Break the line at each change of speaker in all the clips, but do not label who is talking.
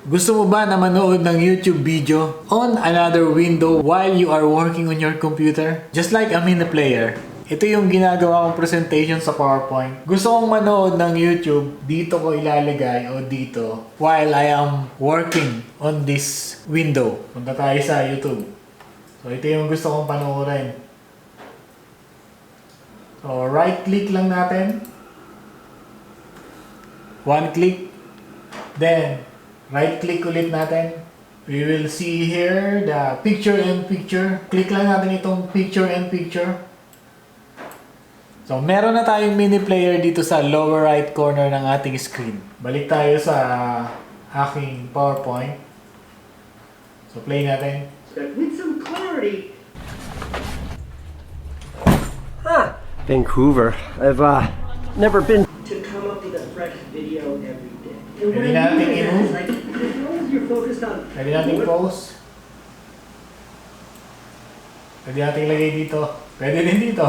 Gusto mo ba na manood ng YouTube video on another window while you are working on your computer? Just like a mini player. Ito yung ginagawa kong presentation sa PowerPoint. Gusto kong manood ng YouTube, dito ko ilalagay o dito while I am working on this window. Punta tayo sa YouTube. So ito yung gusto kong panoorin. So right click lang natin. One click. Then right click ulit natin. We will see here the picture in picture. Click lang natin itong picture in picture. So meron na tayong mini player dito sa lower right corner ng ating screen. Balik tayo sa aking PowerPoint. So play natin.
With some clarity.
Vancouver. I've never been.
To come up with a fresh video every day. And
Pwede natin i-move.
like, as long as you're focused on
Pwede natin pause. Pwede natin ilagay dito. Pwede din dito.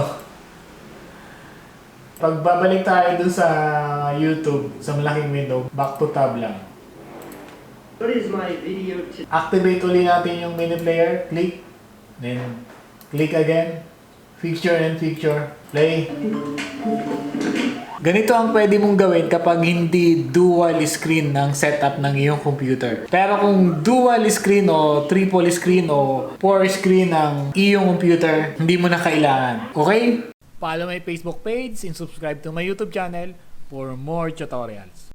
Pag babalik tayo dun sa YouTube, sa malaking window, back to tab lang.
what is my video to
Activate ulit natin yung mini player. Click. Then, click again. Picture and picture. Play. Ganito ang pwede mong gawin kapag hindi dual screen ng setup ng iyong computer. Pero kung dual screen o triple screen o 4 screen ng iyong computer, hindi mo na kailangan. Okay? Follow my Facebook page and subscribe to my YouTube channel for more tutorials.